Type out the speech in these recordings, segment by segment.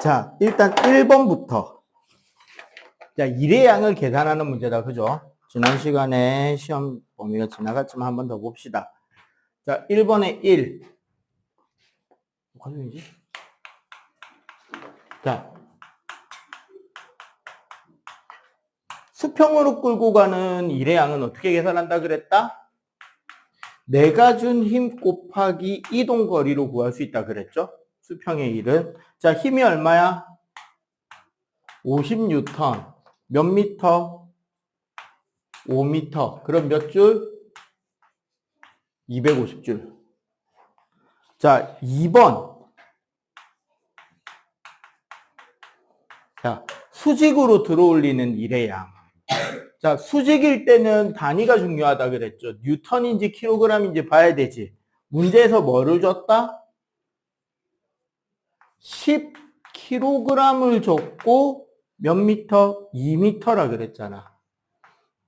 자, 일단 1번부터. 자, 일의 양을 계산하는 문제다. 그죠? 지난 시간에 시험 범위가 지나갔지만 한 번 더 봅시다. 자, 1번에 1. 과정이지? 자, 수평으로 끌고 가는 일의 양은 어떻게 계산한다 그랬다? 내가 준 힘 곱하기 이동 거리로 구할 수 있다 그랬죠? 수평의 1은. 자, 힘이 얼마야? 50N. 몇 미터? 5m. 그럼 몇 줄? 250줄. 자, 2번. 자, 수직으로 들어올리는 일의 양. 자, 수직일 때는 단위가 중요하다 그랬죠. 뉴턴인지 킬로그램인지 봐야 되지. 문제에서 뭐를 줬다? 10kg을 줬고 몇 미터? 2m라 그랬잖아.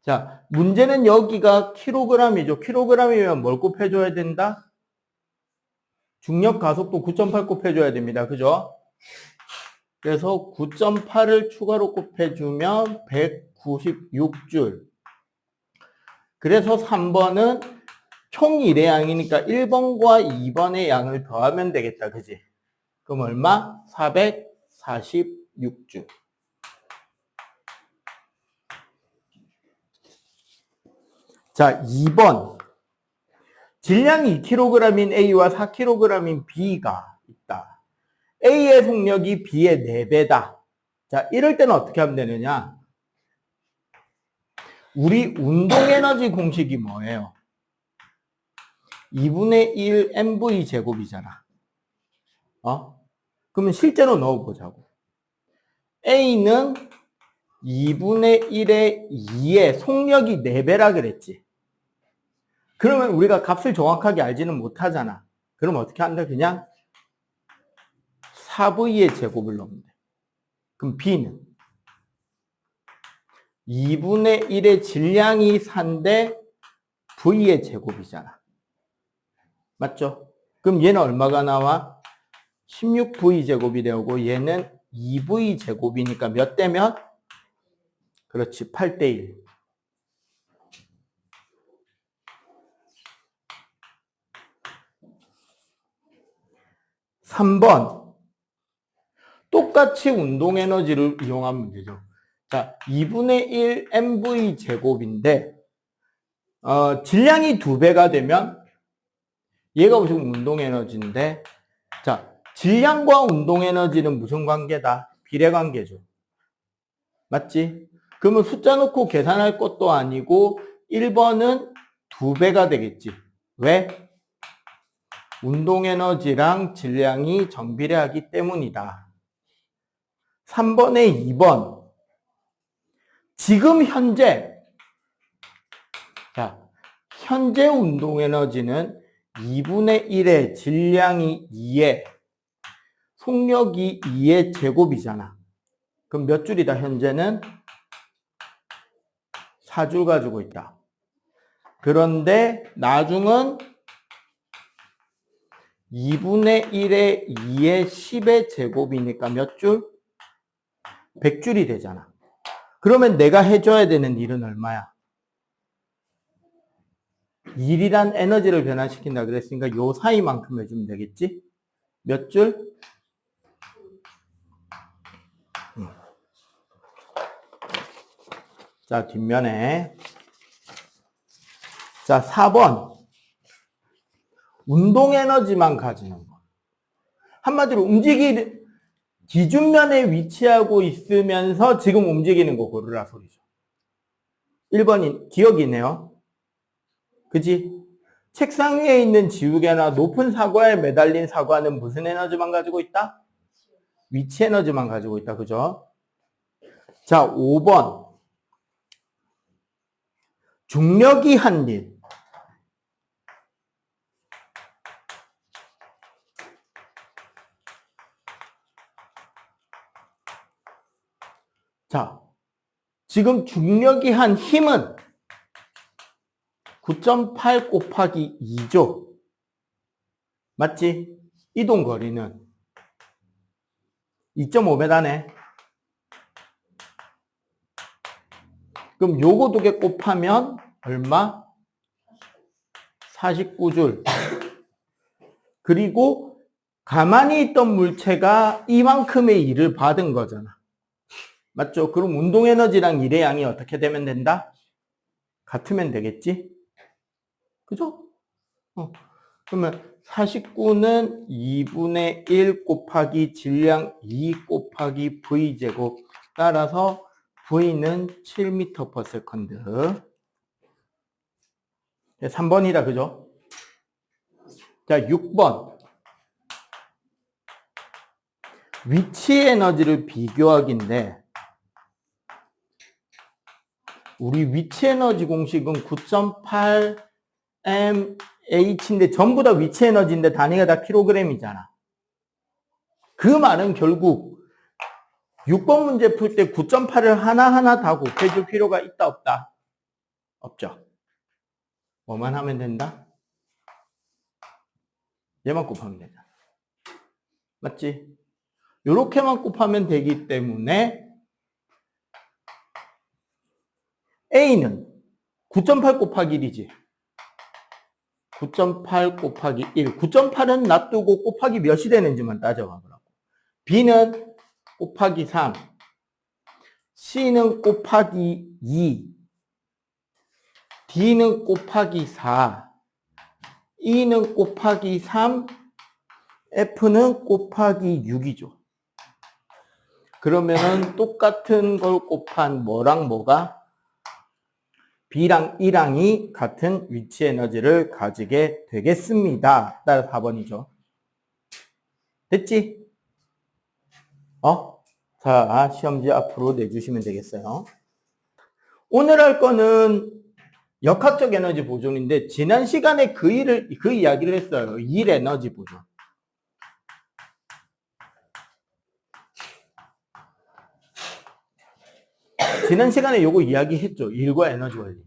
자, 문제는 여기가 킬로그램이죠. 킬로그램이면 뭘 곱해줘야 된다? 중력 가속도 9.8 곱해줘야 됩니다. 그죠? 그래서 9.8을 추가로 곱해주면 196줄. 그래서 3번은 총 1의 양이니까 1번과 2번의 양을 더하면 되겠다. 그지? 그럼 얼마? 446줄. 자, 2번. 질량이 2kg인 A와 4kg인 B가 있다. A의 속력이 B의 4배다. 자, 이럴 때는 어떻게 하면 되느냐? 우리 운동에너지 공식이 뭐예요? 2분의 1 mv 제곱이잖아. 그러면 실제로 넣어보자고. A는 2분의 1의 2의 속력이 4배라 그랬지. 그러면 우리가 값을 정확하게 알지는 못하잖아. 그럼 어떻게 한다? 그냥 4V의 제곱을 넣으면 돼. 그럼 B는 2분의 1의 질량이 4인데 V의 제곱이잖아. 맞죠? 그럼 얘는 얼마가 나와? 16V 제곱이 되고 얘는 2V 제곱이니까 몇 대 몇? 그렇지, 8대 1. (3번) 똑같이 운동 에너지를 이용한 문제죠. 자, 2분의 1 mv 제곱인데 질량이 2배가 되면 얘가 무슨 운동 에너지인데, 자, 질량과 운동 에너지는 무슨 관계다? 비례 관계죠. 맞지? 그러면 숫자 넣고 계산할 것도 아니고 1번은 2배가 되겠지. 왜? 운동 에너지랑 질량이 정비례하기 때문이다. 3번에 2번. 지금 현재, 자, 현재 운동 에너지는 2분의 1의 질량이 2에 속력이 2의 제곱이잖아. 그럼 몇 줄이다? 현재는 4줄 가지고 있다. 그런데 나중은 2분의 1의 2의 10의 제곱이니까 몇 줄? 100줄이 되잖아. 그러면 내가 해줘야 되는 일은 얼마야? 일이란 에너지를 변화시킨다 그랬으니까 요 사이만큼 해주면 되겠지? 몇 줄? 자, 뒷면에. 자, 4번. 운동 에너지만 가지는 거. 한마디로 기준면에 위치하고 있으면서 지금 움직이는 거 고르라 소리죠. 1번이 기억이네요. 그지? 책상 위에 있는 지우개나 높은 사과에 매달린 사과는 무슨 에너지만 가지고 있다? 위치 에너지만 가지고 있다. 그죠? 자, 5번. 중력이 한 일. 자, 지금 중력이 한 힘은 9.8 곱하기 2죠. 맞지? 이동 거리는. 2.5배다네. 그럼 요거 두 개 곱하면 얼마? 49줄. 그리고 가만히 있던 물체가 이만큼의 일을 받은 거잖아. 맞죠? 그럼 운동에너지랑 일의 양이 어떻게 되면 된다? 같으면 되겠지? 그죠? 그러면 49는 2분의 1 곱하기 질량 2 곱하기 V제곱. 따라서 V는 7m/s. 3번이다, 그죠? 자, 6번. 위치 에너지를 비교하기인데, 우리 위치 에너지 공식은 9.8 mH인데 전부 다 위치 에너지인데 단위가 다 킬로그램이잖아. 그 말은 결국 6번 문제 풀 때 9.8을 하나하나 다 곱해줄 필요가 있다, 없다? 없죠. 뭐만 하면 된다? 얘만 곱하면 되잖아. 맞지? 요렇게만 곱하면 되기 때문에 A는 9.8 곱하기 1이지. 9.8 곱하기 1. 9.8은 놔두고 곱하기 몇이 되는지만 따져봐보라고. B는 곱하기 3. C는 곱하기 2. D는 곱하기 4. E는 곱하기 3. F는 곱하기 6이죠. 그러면은 똑같은 걸 곱한 뭐랑 뭐가? B랑 E랑이 같은 위치 에너지를 가지게 되겠습니다. 따라 4번이죠. 됐지? 자, 시험지 앞으로 내주시면 되겠어요. 오늘 할 거는 역학적 에너지 보존인데, 지난 시간에 그 이야기를 했어요. 일 에너지 보존. 지난 시간에 요거 이야기했죠. 일과 에너지 원리.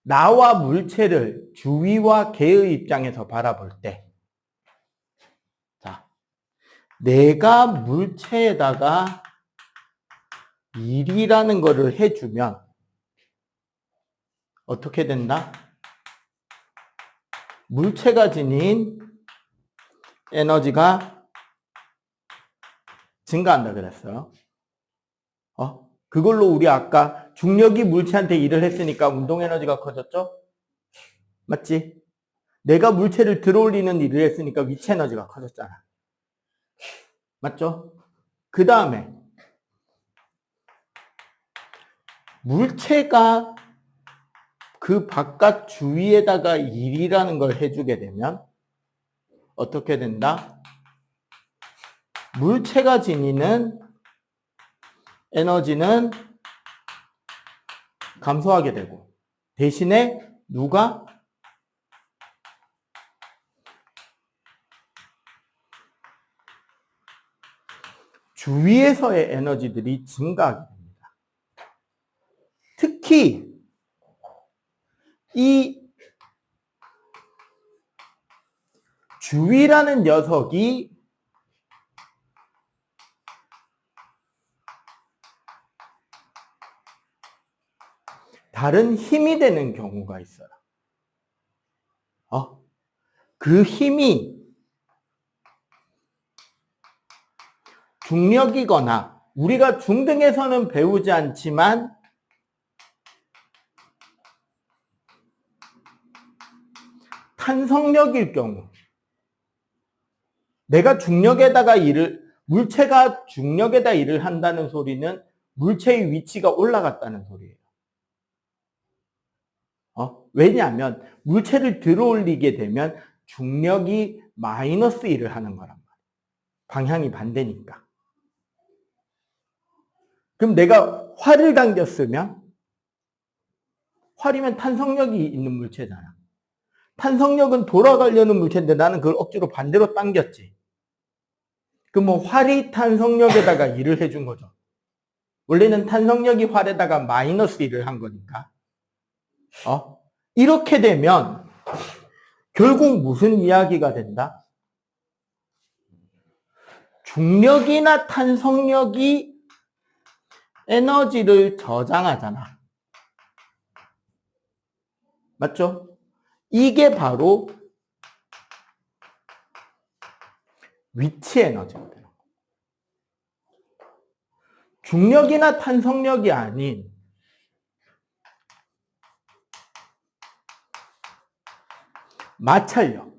나와 물체를 주위와 개의 입장에서 바라볼 때, 자, 내가 물체에다가 일이라는 거를 해주면 어떻게 된다? 물체가 지닌 에너지가 증가한다 그랬어요. 그걸로 우리 아까 중력이 물체한테 일을 했으니까 운동 에너지가 커졌죠? 맞지? 내가 물체를 들어올리는 일을 했으니까 위치 에너지가 커졌잖아. 맞죠? 그 다음에 물체가 그 바깥 주위에다가 일이라는 걸 해주게 되면 어떻게 된다? 물체가 지니는 에너지는 감소하게 되고, 대신에 누가? 주위에서의 에너지들이 증가하게 됩니다. 특히 이 주위라는 녀석이 다른 힘이 되는 경우가 있어요. 그 힘이 중력이거나 우리가 중등에서는 배우지 않지만 탄성력일 경우, 내가 중력에다가 물체가 중력에다 일을 한다는 소리는 물체의 위치가 올라갔다는 소리예요. 왜냐하면 물체를 들어올리게 되면 중력이 마이너스 1을 하는 거란 말이에요. 방향이 반대니까. 그럼 내가 활을 당겼으면, 활이면 탄성력이 있는 물체잖아. 탄성력은 돌아가려는 물체인데 나는 그걸 억지로 반대로 당겼지. 그럼 뭐 활이 탄성력에다가 일을 해준 거죠. 원래는 탄성력이 활에다가 마이너스 1을 한 거니까. 이렇게 되면 결국 무슨 이야기가 된다? 중력이나 탄성력이 에너지를 저장하잖아. 맞죠? 이게 바로 위치 에너지가 돼요. 중력이나 탄성력이 아닌 마찰력,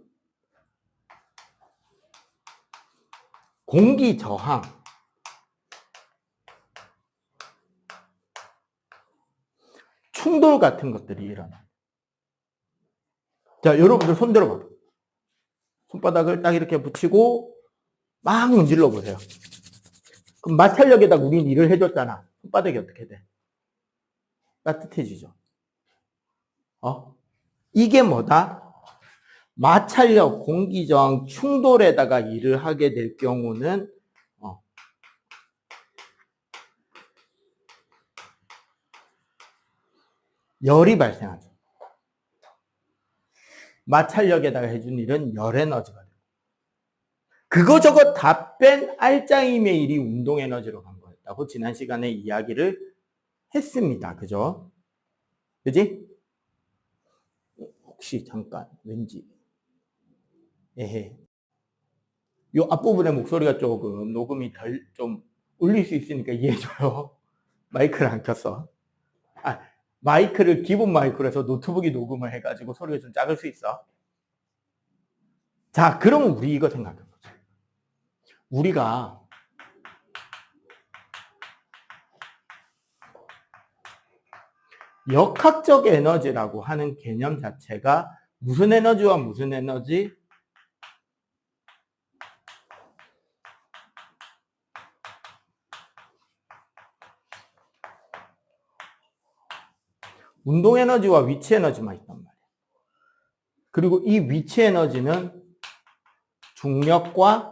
공기 저항, 충돌 같은 것들이 일어나. 자, 여러분들 손 들어봐. 손바닥을 딱 이렇게 붙이고 막 문질러 보세요. 그럼 마찰력에다가 우린 일을 해줬잖아. 손바닥이 어떻게 돼? 따뜻해지죠. 이게 뭐다? 마찰력, 공기저항, 충돌에다가 일을 하게 될 경우는 열이 발생하죠. 마찰력에다가 해준 일은 열 에너지가 돼요. 그거 저거 다 뺀 알짜임의 일이 운동 에너지로 간 거였다고 지난 시간에 이야기를 했습니다. 그죠? 그지? 혹시 잠깐 왠지 에헤 요 앞부분의 목소리가 조금 녹음이 덜 좀 울릴 수 있으니까 이해해줘요. 마이크를 안 켰어. 마이크를 기본 마이크로 해서 노트북이 녹음을 해가지고 소리가 좀 작을 수 있어. 자, 그러면 우리 이거 생각해보자. 우리가 역학적 에너지라고 하는 개념 자체가 무슨 에너지와 무슨 에너지? 운동 에너지와 위치 에너지만 있단 말이에요. 그리고 이 위치 에너지는 중력과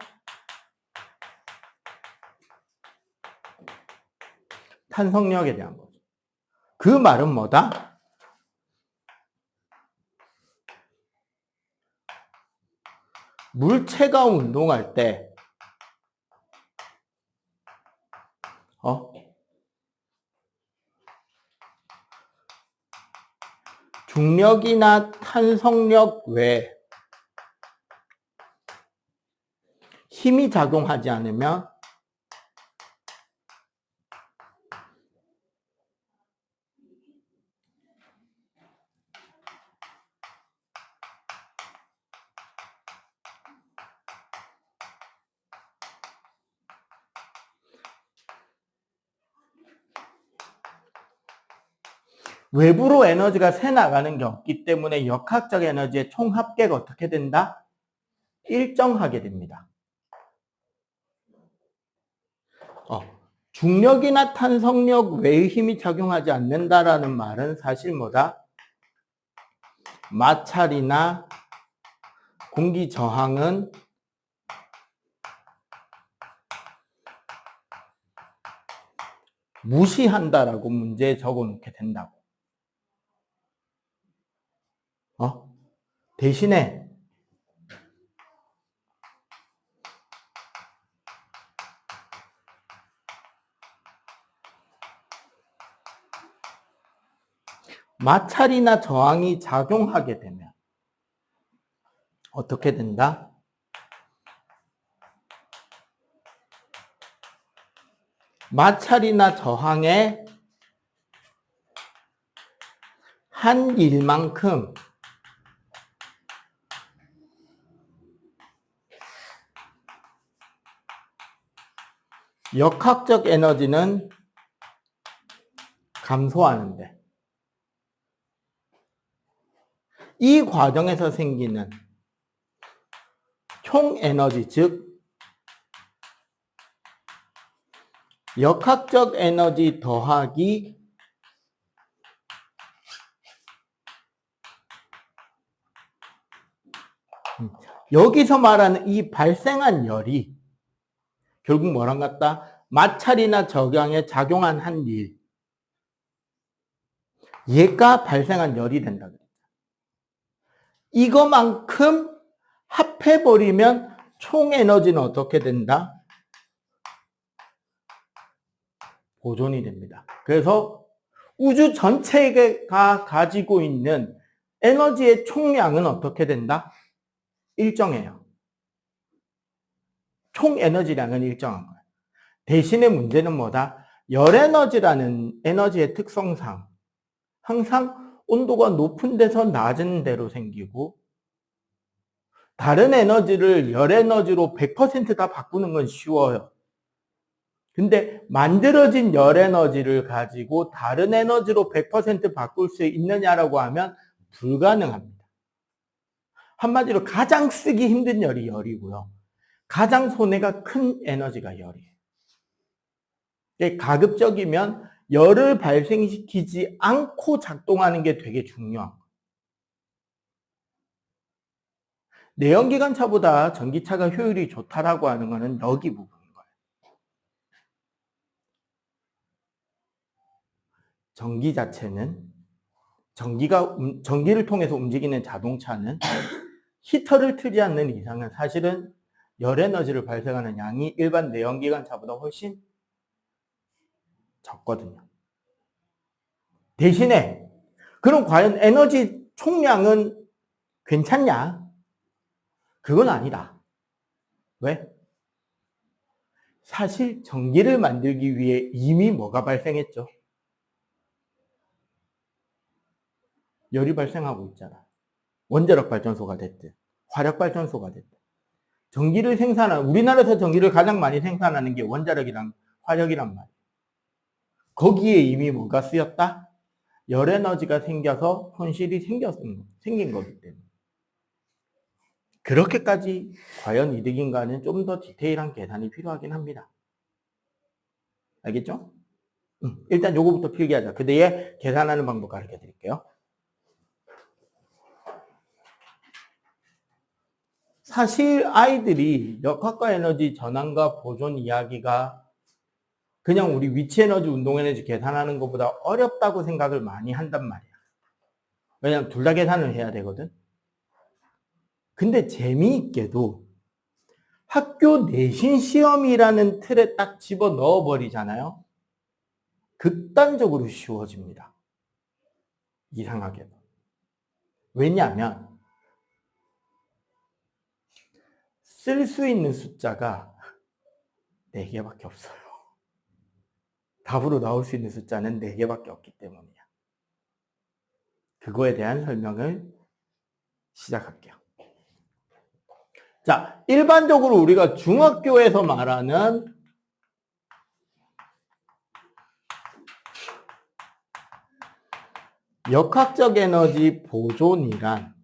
탄성력에 대한 거죠. 그 말은 뭐다? 물체가 운동할 때 중력이나 탄성력 외에 힘이 작용하지 않으면 외부로 에너지가 새 나가는 게 없기 때문에 역학적 에너지의 총 합계가 어떻게 된다? 일정하게 됩니다. 중력이나 탄성력 외의 힘이 작용하지 않는다라는 말은 사실 뭐다? 마찰이나 공기 저항은 무시한다라고 문제에 적어 놓게 된다고. 대신에 마찰이나 저항이 작용하게 되면 어떻게 된다? 마찰이나 저항의 한 일만큼 역학적 에너지는 감소하는데 이 과정에서 생기는 총 에너지, 즉 역학적 에너지 더하기 여기서 말하는 이 발생한 열이 결국 뭐랑 같다? 마찰이나 저항에 작용한 한 일. 얘가 발생한 열이 된다. 이거만큼 합해버리면 총 에너지는 어떻게 된다? 보존이 됩니다. 그래서 우주 전체가 가지고 있는 에너지의 총량은 어떻게 된다? 일정해요. 총 에너지량은 일정한 거예요. 대신에 문제는 뭐다? 열에너지라는 에너지의 특성상 항상 온도가 높은 데서 낮은 데로 생기고, 다른 에너지를 열에너지로 100% 다 바꾸는 건 쉬워요. 근데 만들어진 열에너지를 가지고 다른 에너지로 100% 바꿀 수 있느냐라고 하면 불가능합니다. 한마디로 가장 쓰기 힘든 열이 열이고요. 가장 손해가 큰 에너지가 열이에요. 가급적이면 열을 발생시키지 않고 작동하는 게 되게 중요한 거예요. 내연기관차보다 전기차가 효율이 좋다라고 하는 거는 여기 부분인 거예요. 전기 자체는 전기를 통해서 움직이는 자동차는 히터를 틀지 않는 이상은 사실은 열 에너지를 발생하는 양이 일반 내연기관차보다 훨씬 적거든요. 대신에 그럼 과연 에너지 총량은 괜찮냐? 그건 아니다. 왜? 사실 전기를 만들기 위해 이미 뭐가 발생했죠? 열이 발생하고 있잖아. 원자력 발전소가 됐든 화력 발전소가 됐든. 전기를 생산하는, 우리나라에서 전기를 가장 많이 생산하는 게 원자력이랑 화력이란 말이에요. 거기에 이미 뭐가 쓰였다? 열 에너지가 생겨서 손실이 생긴 거기 때문에. 그렇게까지 과연 이득인가는 좀 더 디테일한 계산이 필요하긴 합니다. 알겠죠? 일단 요거부터 필기하자. 그 뒤에 계산하는 방법 가르쳐 드릴게요. 사실 아이들이 역학과 에너지 전환과 보존 이야기가 그냥 우리 위치 에너지, 운동 에너지 계산하는 것보다 어렵다고 생각을 많이 한단 말이야. 왜냐면 둘 다 계산을 해야 되거든. 근데 재미있게도 학교 내신 시험이라는 틀에 딱 집어 넣어 버리잖아요. 극단적으로 쉬워집니다. 이상하게도. 왜냐하면 쓸 수 있는 숫자가 4개밖에 없어요. 답으로 나올 수 있는 숫자는 4개밖에 없기 때문이야. 그거에 대한 설명을 시작할게요. 자, 일반적으로 우리가 중학교에서 말하는 역학적 에너지 보존이란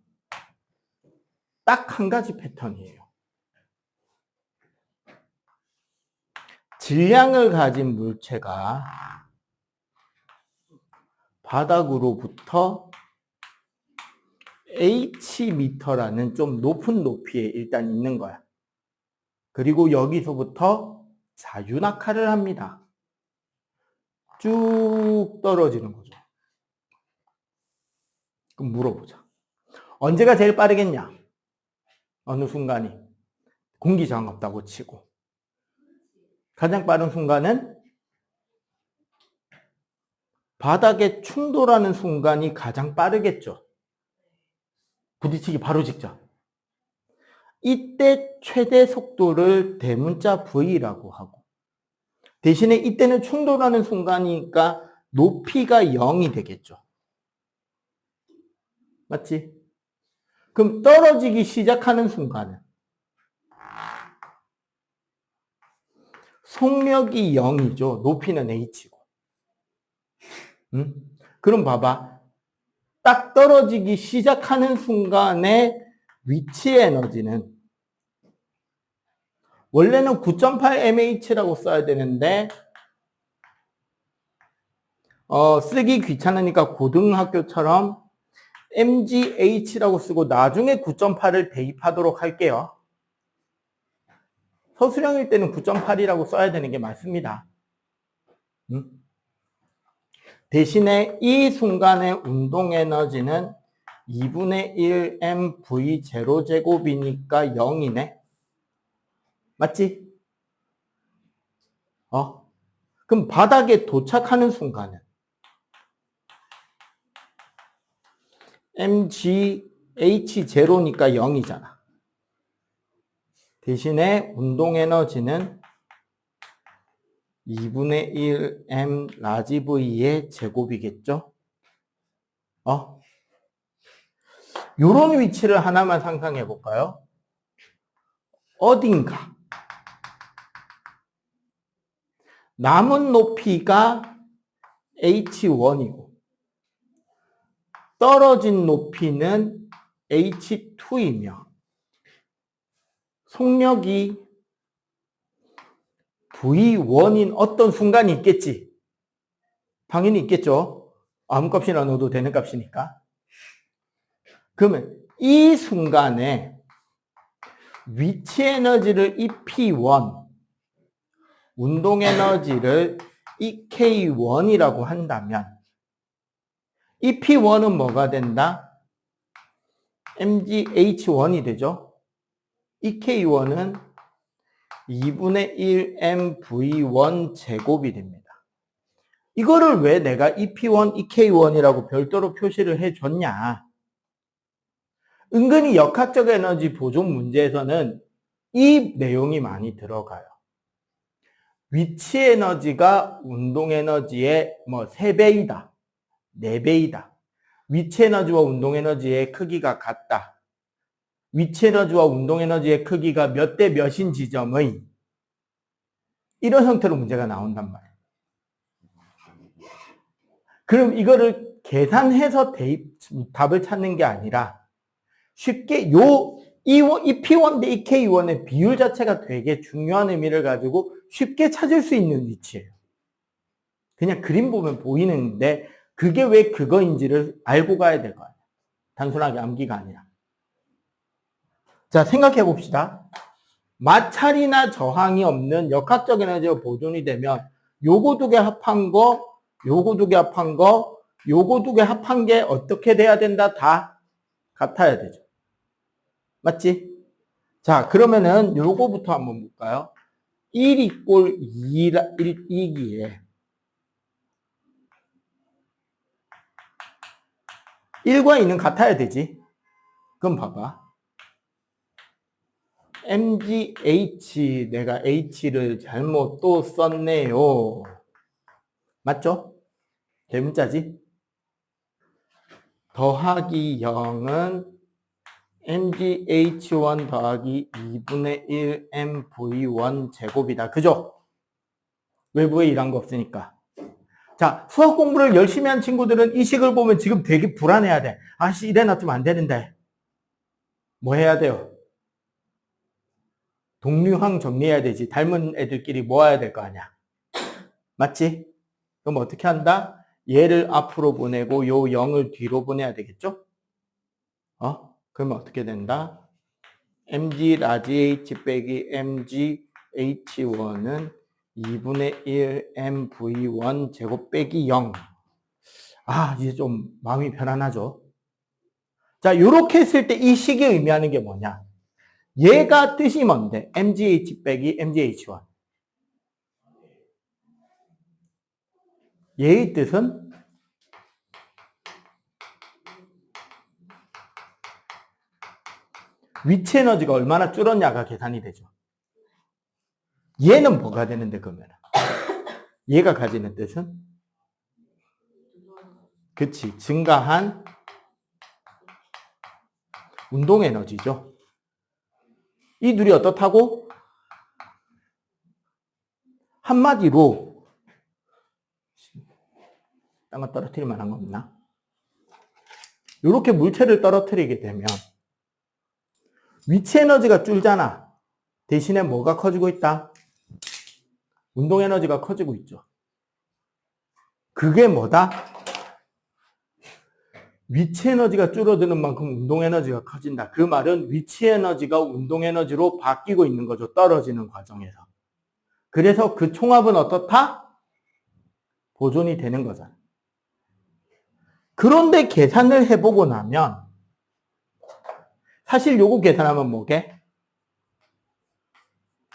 딱 한 가지 패턴이에요. 질량을 가진 물체가 바닥으로부터 Hm라는 좀 높은 높이에 일단 있는 거야. 그리고 여기서부터 자유낙하를 합니다. 쭉 떨어지는 거죠. 그럼 물어보자. 언제가 제일 빠르겠냐? 어느 순간이? 공기저항 없다고 치고. 가장 빠른 순간은 바닥에 충돌하는 순간이 가장 빠르겠죠. 부딪히기 바로 직전. 이때 최대 속도를 대문자 V라고 하고, 대신에 이때는 충돌하는 순간이니까 높이가 0이 되겠죠. 맞지? 그럼 떨어지기 시작하는 순간은 속력이 0이죠. 높이는 H고. 그럼 봐봐. 딱 떨어지기 시작하는 순간에 위치 에너지는 원래는 9.8mh라고 써야 되는데 쓰기 귀찮으니까 고등학교처럼 mgh라고 쓰고 나중에 9.8을 대입하도록 할게요. 서술형일 때는 9.8이라고 써야 되는 게 맞습니다. 대신에 이 순간의 운동 에너지는 2분의 1 mv 제곱이니까 0이네. 맞지? 그럼 바닥에 도착하는 순간은 mgh0니까 0이잖아. 대신에 운동에너지는 2분의 1 m 라지 V의 제곱이겠죠? 요런 위치를 하나만 상상해 볼까요? 어딘가 남은 높이가 h1이고 떨어진 높이는 h2이며 속력이 v1인 어떤 순간이 있겠지? 당연히 있겠죠. 아무 값이나 넣어도 되는 값이니까. 그러면 이 순간에 위치 에너지를 EP1, 운동 에너지를 EK1이라고 한다면 EP1은 뭐가 된다? mgh1이 되죠. EK1은 2분의 1 mv1 제곱이 됩니다. 이거를 왜 내가 EP1, EK1이라고 별도로 표시를 해줬냐? 은근히 역학적 에너지 보존 문제에서는 이 내용이 많이 들어가요. 위치 에너지가 운동 에너지의 3배이다, 4배이다. 위치 에너지와 운동 에너지의 크기가 같다. 위치 에너지와 운동 에너지의 크기가 몇 대 몇인 지점의 이런 형태로 문제가 나온단 말이에요. 그럼 이거를 계산해서 답을 찾는 게 아니라 쉽게 이 P1 대 EK1의 비율 자체가 되게 중요한 의미를 가지고 쉽게 찾을 수 있는 위치예요. 그냥 그림 보면 보이는데 그게 왜 그거인지를 알고 가야 될 거예요. 단순하게 암기가 아니라. 자, 생각해 봅시다. 마찰이나 저항이 없는 역학적 에너지가 보존이 되면 요거 두 개 합한 거, 요거 두 개 합한 거, 요거 두 개 합한 게 어떻게 돼야 된다? 다 같아야 되죠. 맞지? 자, 그러면은 요거부터 한번 볼까요? 1 이꼴 2기에 1과 2는 같아야 되지. 그럼 봐봐. mgh, 내가 h를 잘못 또 썼네요. 맞죠? 대문자지? 더하기 0은 mgh1 더하기 2분의 1 mv1 제곱이다. 그죠? 외부에 일한 거 없으니까. 자, 수학 공부를 열심히 한 친구들은 이 식을 보면 지금 되게 불안해야 돼. 아씨, 이래 놔두면 안 되는데. 뭐 해야 돼요? 동류항 정리해야 되지. 닮은 애들끼리 모아야 될 거 아니야. 맞지? 그럼 어떻게 한다? 얘를 앞으로 보내고 요 0을 뒤로 보내야 되겠죠? 그러면 어떻게 된다? mg 라지 h 빼기 mg h1은 2분의 1 mv1 제곱 빼기 0. 이제 좀 마음이 편안하죠? 자, 요렇게 했을 때 이 식이 의미하는 게 뭐냐? 얘가 뜻이 뭔데? mgh 빼기 mgh1. 얘의 뜻은 위치 에너지가 얼마나 줄었냐가 계산이 되죠. 얘는 뭐가 되는데 그러면? 얘가 가지는 뜻은? 그치, 증가한 운동 에너지죠. 이 둘이 어떻다고? 한마디로 딴 거 떨어뜨릴 만한 거 없나? 이렇게 물체를 떨어뜨리게 되면 위치 에너지가 줄잖아. 대신에 뭐가 커지고 있다? 운동 에너지가 커지고 있죠. 그게 뭐다? 위치 에너지가 줄어드는 만큼 운동 에너지가 커진다. 그 말은 위치 에너지가 운동 에너지로 바뀌고 있는 거죠. 떨어지는 과정에서. 그래서 그 총합은 어떻다? 보존이 되는 거잖아. 그런데 계산을 해보고 나면 사실 요거 계산하면 뭐게?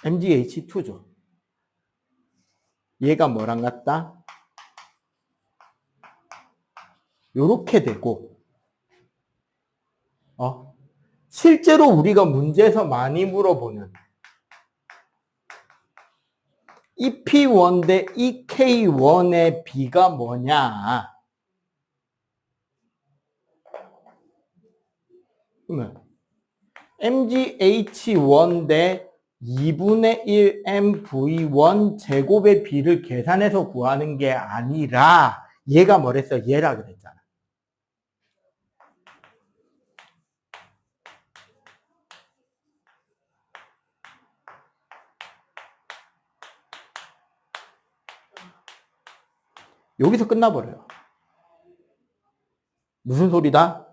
mgh2죠. 얘가 뭐랑 같다? 요렇게 되고, 실제로 우리가 문제에서 많이 물어보는 EP1 대 EK1의 비가 뭐냐? 그러면 MGH1 대 2분의 1 MV1 제곱의 비를 계산해서 구하는 게 아니라 얘가 뭐랬어? 얘라 그랬잖아. 여기서 끝나버려요. 무슨 소리다?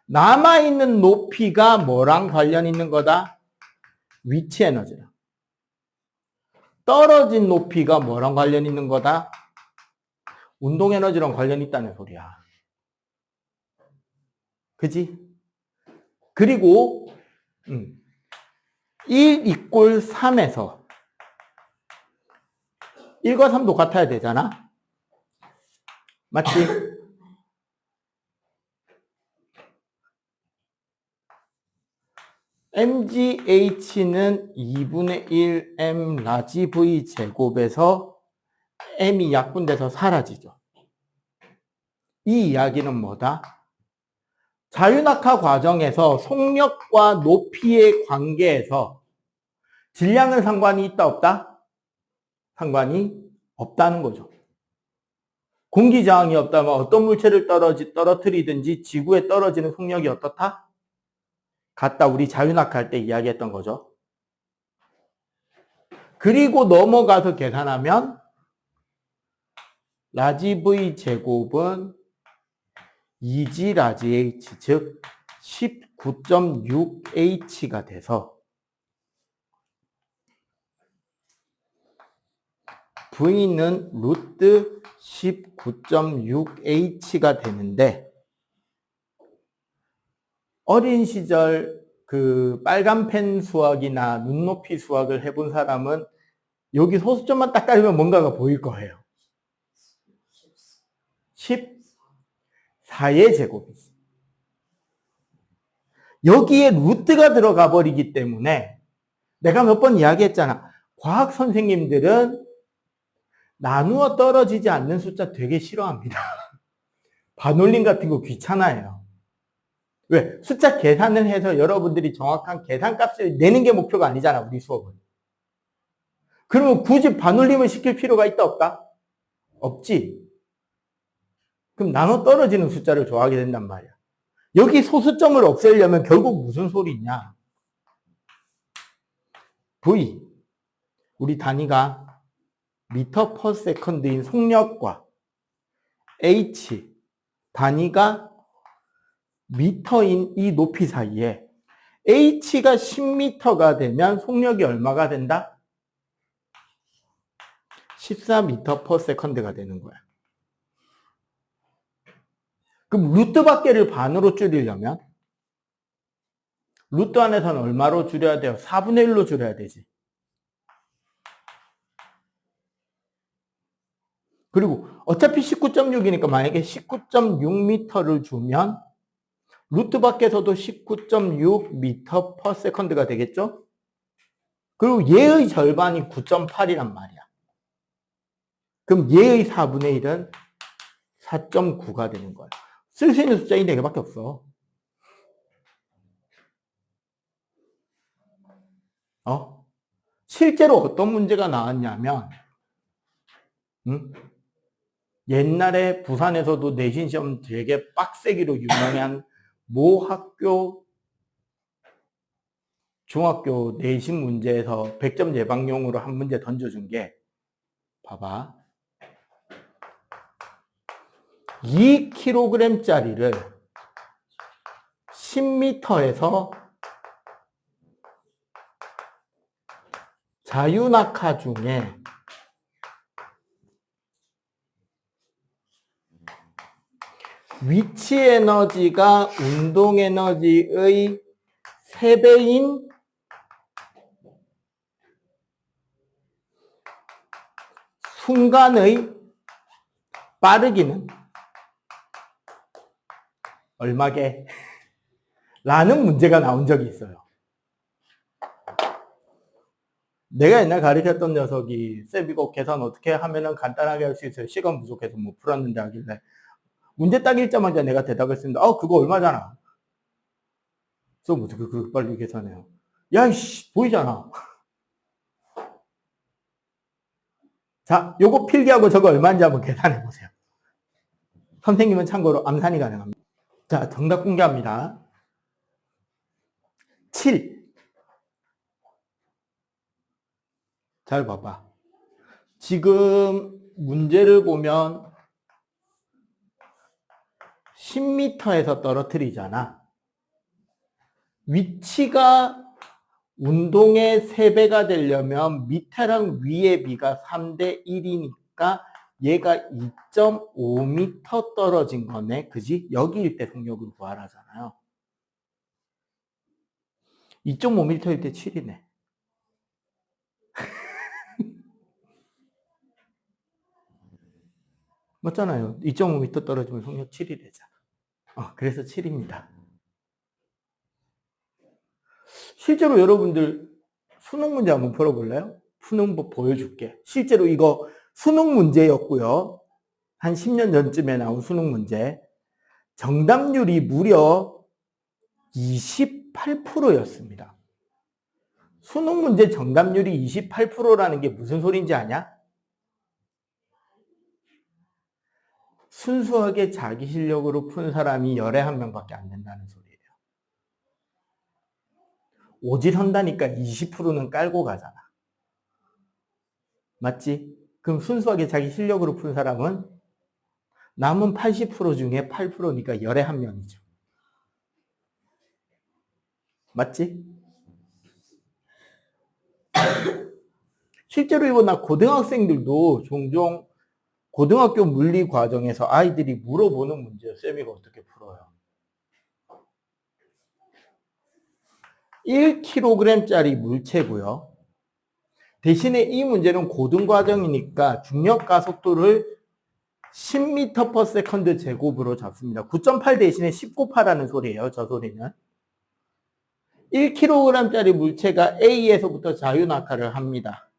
남아있는 높이가 뭐랑 관련 있는 거다? 위치 에너지랑. 떨어진 높이가 뭐랑 관련 있는 거다? 운동 에너지랑 관련 있다는 소리야. 그지? 그리고 1 이꼴 3에서 1과 3도 같아야 되잖아? 맞지? MGH는 2분의 1 M 라지 V 제곱에서 M이 약분돼서 사라지죠. 이 이야기는 뭐다? 자유낙하 과정에서 속력과 높이의 관계에서 질량은 상관이 있다 없다? 상관이 없다는 거죠. 공기 저항이 없다면 어떤 물체를 떨어뜨리든지 지구에 떨어지는 속력이 어떻다? 같다. 우리 자유낙하할 때 이야기했던 거죠. 그리고 넘어가서 계산하면 라지 V 제곱은 2G 라지 H, 즉 19.6H가 돼서 V는 루트 19.6H가 되는데, 어린 시절 그 빨간펜 수학이나 눈높이 수학을 해본 사람은 여기 소수점만 딱 깔면 뭔가가 보일 거예요. 14의 제곱이지. 여기에 루트가 들어가 버리기 때문에 내가 몇 번 이야기했잖아. 과학 선생님들은 나누어 떨어지지 않는 숫자 되게 싫어합니다. 반올림 같은 거 귀찮아해요. 왜? 숫자 계산을 해서 여러분들이 정확한 계산값을 내는 게 목표가 아니잖아, 우리 수업은. 그러면 굳이 반올림을 시킬 필요가 있다 없다? 없지. 그럼 나눠 떨어지는 숫자를 좋아하게 된단 말이야. 여기 소수점을 없애려면 결국 무슨 소리냐? V, 우리 단위가 미터 퍼 세컨드인 속력과 H, 단위가 미터인 이 높이 사이에 H가 10m가 되면 속력이 얼마가 된다? 14m per second가 되는 거야. 그럼 루트 밖에를 반으로 줄이려면 루트 안에서는 얼마로 줄여야 돼요? 4분의 1로 줄여야 되지. 그리고 어차피 19.6이니까 만약에 19.6m를 주면 루트 밖에서도 19.6m per second가 되겠죠? 그리고 얘의 절반이 9.8이란 말이야. 그럼 얘의 4분의 1은 4.9가 되는 거야. 쓸 수 있는 숫자인 4개밖에 없어. 실제로 어떤 문제가 나왔냐면, 옛날에 부산에서도 내신 시험 되게 빡세기로 유명한 모 학교 중학교 내신 문제에서 100점 예방용으로 한 문제 던져준 게, 봐봐. 2kg짜리를 10m에서 자유낙하 중에 위치 에너지가 운동 에너지의 3배인 순간의 빠르기는 얼마게? 라는 문제가 나온 적이 있어요. 내가 옛날 가르쳤던 녀석이 쌤 이거 계산 어떻게 하면은 간단하게 할 수 있어요. 시간 부족해서 못 풀었는데 하길래 문제 딱 읽자마자 내가 대답했습니다. 그거 얼마잖아. 쌤 어떻게 그렇게 빨리 계산해요? 야, 이씨, 보이잖아. 자, 요거 필기하고 저거 얼마인지 한번 계산해 보세요. 선생님은 참고로 암산이 가능합니다. 자, 정답 공개합니다. 7. 잘 봐봐. 지금 문제를 보면 10m에서 떨어뜨리잖아. 위치가 운동의 3배가 되려면 밑에랑 위의 비가 3대 1이니까 얘가 2.5m 떨어진 거네. 그지? 여기일 때 속력을 구하라잖아요. 2.5m일 때 7이네. 맞잖아요. 2.5m 떨어지면 속력 7이 되잖아. 그래서 7입니다. 실제로 여러분들 수능 문제 한번 풀어볼래요? 푸는 법 보여줄게. 실제로 이거 수능 문제였고요. 한 10년 전쯤에 나온 수능 문제. 정답률이 무려 28%였습니다. 수능 문제 정답률이 28%라는 게 무슨 소린지 아냐? 순수하게 자기 실력으로 푼 사람이 열에 한 명밖에 안 된다는 소리예요. 오질 한다니까 20%는 깔고 가잖아. 맞지? 그럼 순수하게 자기 실력으로 푼 사람은 남은 80% 중에 8%니까 열에 한 명이죠. 맞지? 실제로 이거 나 고등학생들도 종종 고등학교 물리 과정에서 아이들이 물어보는 문제예요. 쌤 이거 어떻게 풀어요? 1kg짜리 물체고요. 대신에 이 문제는 고등 과정이니까 중력 가속도를 10m/s 제곱으로 잡습니다. 9.8 대신에 10 곱하라는 소리예요. 저 소리는. 1kg짜리 물체가 A에서부터 자유낙하를 합니다.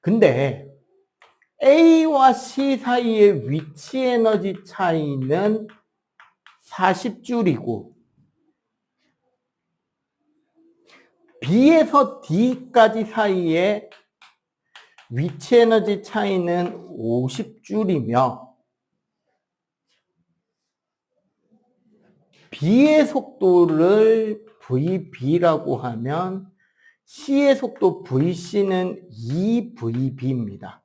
근데 A와 C 사이의 위치 에너지 차이는 40줄이고 B에서 D까지 사이의 위치 에너지 차이는 50줄이며 B의 속도를 VB라고 하면 C의 속도 VC는 2VB입니다.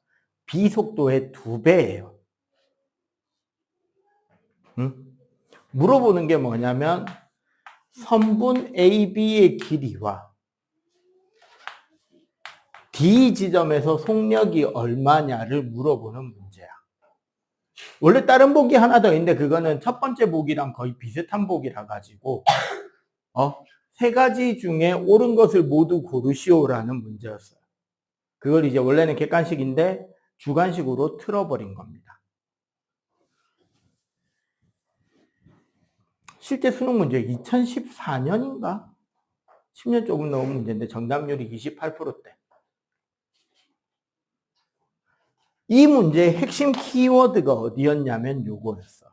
B 속도의 2배예요. 물어보는 게 뭐냐면 선분 AB의 길이와 D 지점에서 속력이 얼마냐를 물어보는 문제야. 원래 다른 보기 하나 더 있는데 그거는 첫 번째 보기랑 거의 비슷한 보기라 가지고 3가지 중에 옳은 것을 모두 고르시오라는 문제였어요. 그걸 이제 원래는 객관식인데 주관식으로 틀어버린 겁니다. 실제 수능 문제 2014년인가? 10년 조금 넘은 문제인데 정답률이 28%대. 이 문제의 핵심 키워드가 어디였냐면 요거였어.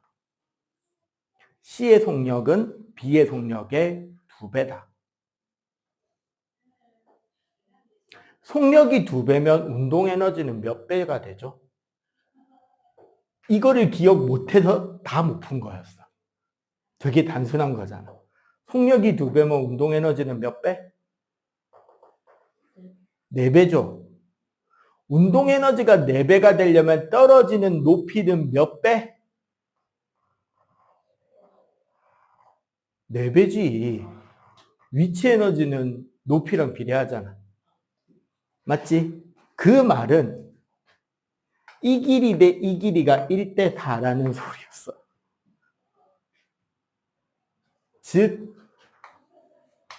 C의 속력은 B의 속력의 2배다. 속력이 2배면 운동 에너지는 몇 배가 되죠? 이거를 기억 못해서 다 못 푼 거였어. 되게 단순한 거잖아. 속력이 2배면 운동 에너지는 몇 배? 4배죠. 운동 에너지가 4배가 되려면 떨어지는 높이는 몇 배? 4배지. 위치 에너지는 높이랑 비례하잖아. 맞지? 그 말은 이 길이 대 이 길이가 1대 4라는 소리였어. 즉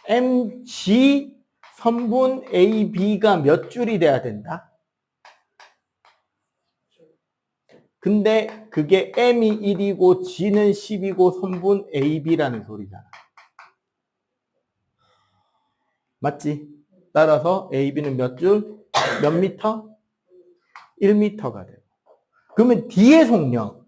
mg 선분 AB가 몇 줄이 돼야 된다? 근데 그게 m이 1이고 g는 10이고 선분 AB라는 소리잖아. 맞지? 따라서 AB는 몇 줄? 몇 미터? 1미터가 돼요. 그러면 D의 속력.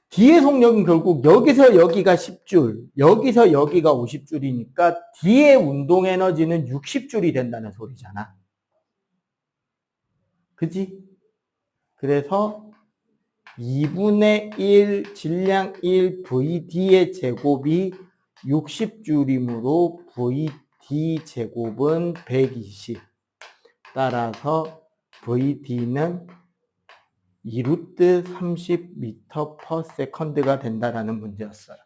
D의 속력은 결국 여기서 여기가 10줄, 여기서 여기가 50줄이니까 D의 운동 에너지는 60줄이 된다는 소리잖아. 그지? 그래서 2분의 1 질량 1 VD의 제곱이 60줄이므로 VD 제곱은 120. 따라서 VD는 2루트 30m per second가 된다라는 문제였어요.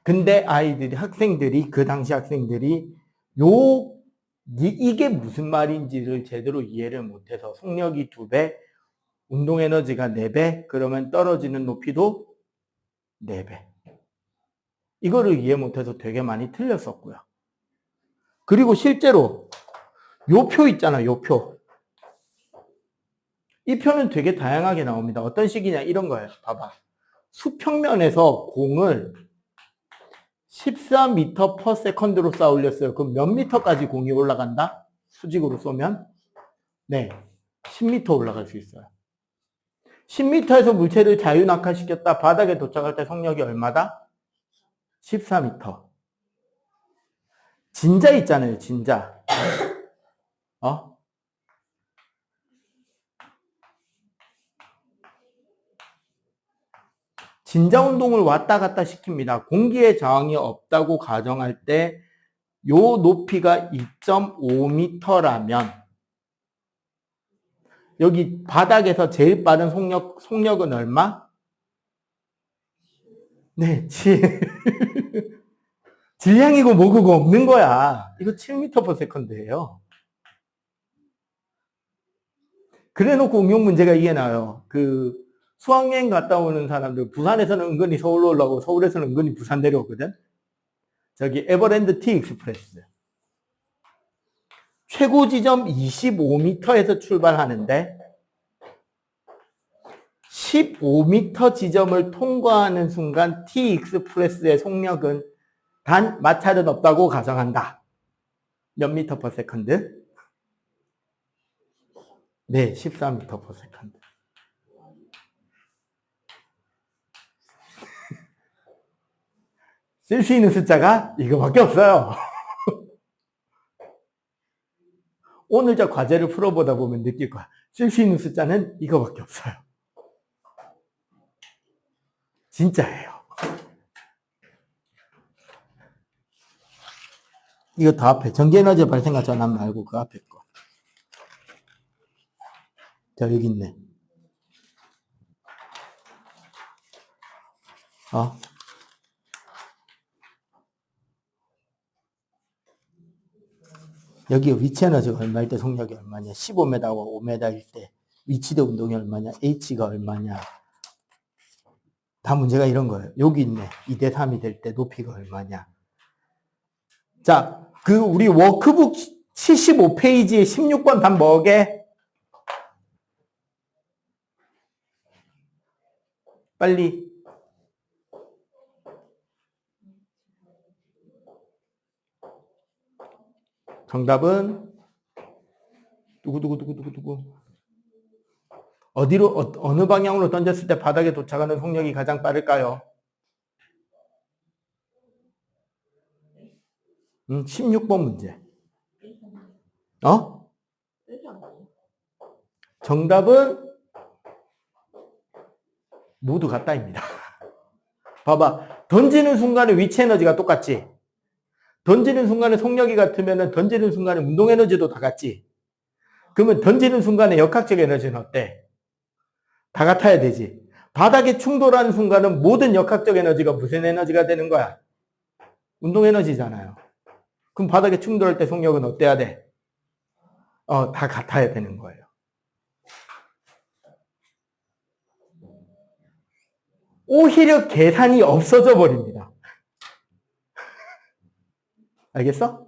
근데 학생들이, 그 당시 학생들이 이게 무슨 말인지를 제대로 이해를 못해서 속력이 2배, 운동 에너지가 4배, 그러면 떨어지는 높이도 4배. 이거를 이해 못해서 되게 많이 틀렸었고요. 그리고 실제로 요 표 있잖아, 요 표. 이 표는 되게 다양하게 나옵니다. 어떤 식이냐, 이런 거예요. 봐봐. 수평면에서 공을 14m per second로 쌓아 올렸어요. 그럼 몇 미터까지 공이 올라간다? 수직으로 쏘면? 네, 10m 올라갈 수 있어요. 10m에서 물체를 자유낙하시켰다. 바닥에 도착할 때 속력이 얼마다? 14m. 진자 있잖아요, 진자. 진자 운동을 왔다 갔다 시킵니다. 공기의 저항이 없다고 가정할 때 요 높이가 2.5m라면 여기 바닥에서 제일 빠른 속력은 얼마? 네, 질량이고 뭐고 없는 거야. 이거 7m per second예요. 그래 놓고 응용 문제가 이게 나와요. 수학여행 갔다 오는 사람들, 부산에서는 은근히 서울로 올라오고 서울에서는 은근히 부산 내려오거든. 저기 에버랜드 T 익스프레스. 최고 지점 25m에서 출발하는데 15m 지점을 통과하는 순간 T 익스프레스의 속력은 단 마찰은 없다고 가정한다. 몇 미터 per 세컨드? 네, 14m per second. 쓸 수 있는 숫자가 이거밖에 없어요. 오늘 저 과제를 풀어보다 보면 느낄 거야. 쓸 수 있는 숫자는 이거밖에 없어요. 진짜예요. 이거 더 앞에 전기에너지 발생과 전압 말고 그 앞에 거. 자, 여기 있네. 여기 위치 에너지가 얼마일 때 속력이 얼마냐? 15m와 5m일 때 위치대 운동이 얼마냐? H가 얼마냐? 다 문제가 이런 거예요. 여기 있네. 2대3이 될 때 높이가 얼마냐? 자, 우리 워크북 75페이지에 16번 답 뭐게? 빨리. 정답은 누구 어디로 어느 방향으로 던졌을 때 바닥에 도착하는 속력이 가장 빠를까요? 16번 문제. 정답은 모두 같다입니다. 봐봐. 던지는 순간에 위치 에너지가 똑같지? 던지는 순간에 속력이 같으면 던지는 순간에 운동 에너지도 다 같지? 그러면 던지는 순간에 역학적 에너지는 어때? 다 같아야 되지. 바닥에 충돌하는 순간은 모든 역학적 에너지가 무슨 에너지가 되는 거야? 운동 에너지잖아요. 그럼 바닥에 충돌할 때 속력은 어때야 돼? 다 같아야 되는 거예요. 오히려 계산이 없어져 버립니다. 알겠어?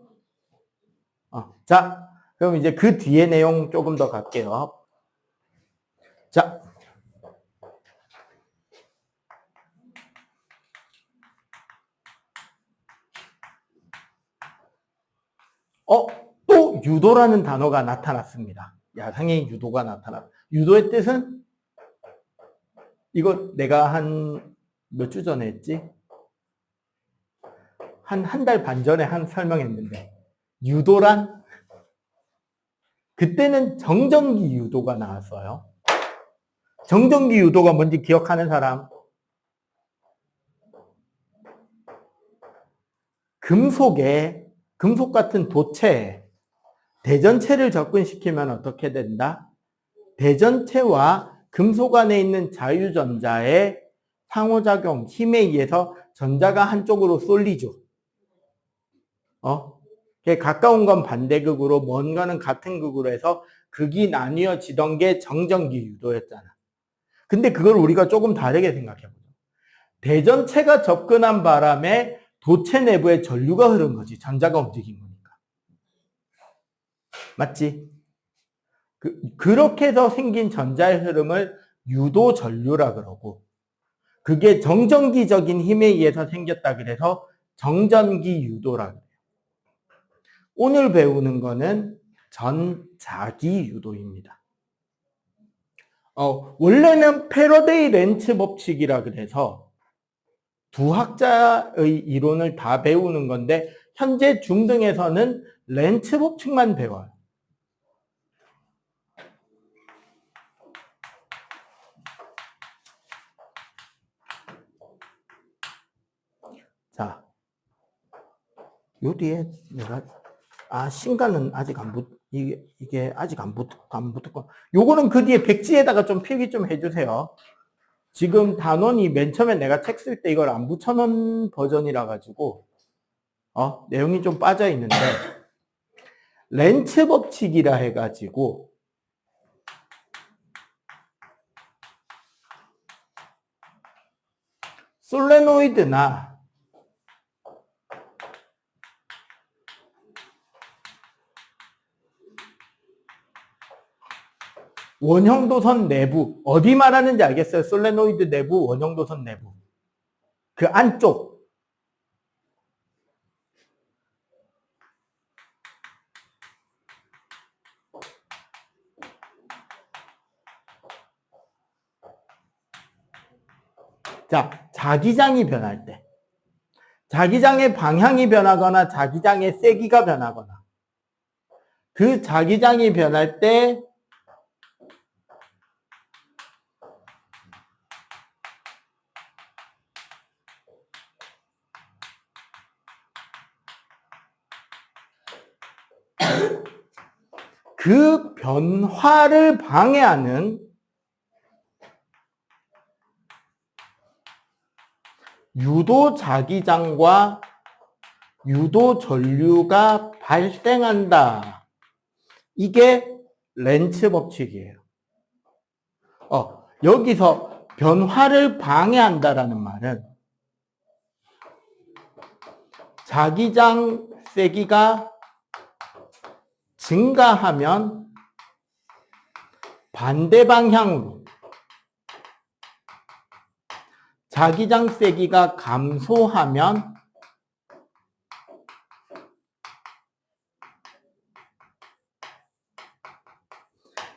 자, 그럼 이제 그 뒤에 내용 조금 더 갈게요. 자, 또 유도라는 단어가 나타났습니다. 야상의 유도가 나타났다. 유도의 뜻은 이거 내가 한 몇 주 전에 했지? 한 달 반 전에 설명했는데 유도란 그때는 정전기 유도가 나왔어요. 정전기 유도가 뭔지 기억하는 사람? 금속 같은 도체에 대전체를 접근시키면 어떻게 된다? 대전체와 금속 안에 있는 자유전자의 상호작용, 힘에 의해서 전자가 한쪽으로 쏠리죠. 가까운 건 반대극으로, 먼 거는 같은 극으로 해서 극이 나뉘어지던 게 정전기 유도였잖아. 근데 그걸 우리가 조금 다르게 생각해보자. 대전체가 접근한 바람에 도체 내부에 전류가 흐른 거지. 전자가 움직인 거니까. 맞지? 그렇게 해서 생긴 전자의 흐름을 유도 전류라 그러고, 그게 정전기적인 힘에 의해서 생겼다 그래서 정전기 유도라 그래요. 오늘 배우는 거는 전자기 유도입니다. 원래는 패러데이 렌츠 법칙이라 그래서 두 학자의 이론을 다 배우는 건데 현재 중등에서는 렌츠 법칙만 배워요. 자, 요 뒤에 내가 신가는 아직 이게 아직 안 붙었고 요거는 그 뒤에 백지에다가 좀 필기 좀 해주세요. 지금 단원이 맨 처음에 내가 책 쓸 때 이걸 안 붙여놓은 버전이라 가지고 내용이 좀 빠져 있는데 렌츠 법칙이라 해가지고 솔레노이드나 원형도선 내부, 어디 말하는지 알겠어요? 솔레노이드 내부, 원형도선 내부. 그 안쪽. 자, 자기장이 변할 때. 자기장의 방향이 변하거나 자기장의 세기가 변하거나 그 자기장이 변할 때 그 변화를 방해하는 유도 자기장과 유도 전류가 발생한다. 이게 렌츠 법칙이에요. 여기서 변화를 방해한다라는 말은 자기장 세기가 증가하면 반대 방향으로 자기장 세기가 감소하면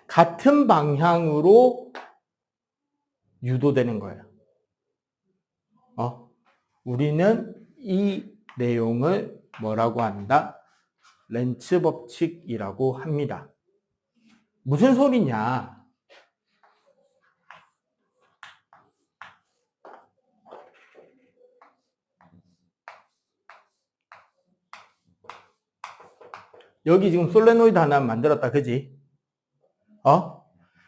같은 방향으로 유도되는 거예요. 우리는 이 내용을 뭐라고 한다? 렌츠 법칙이라고 합니다. 무슨 소리냐? 여기 지금 솔레노이드 하나 만들었다, 그지?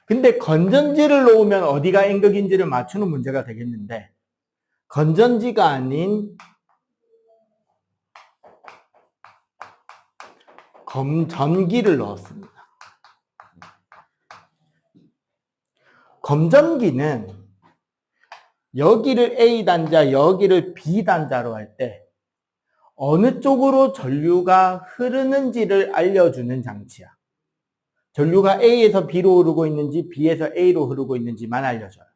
근데 건전지를 놓으면 어디가 N극인지를 맞추는 문제가 되겠는데 건전지가 아닌 검전기를 넣었습니다. 검전기는 여기를 A 단자, 여기를 B 단자로 할 때 어느 쪽으로 전류가 흐르는지를 알려주는 장치야. 전류가 A에서 B로 흐르고 있는지 B에서 A로 흐르고 있는지만 알려줘요.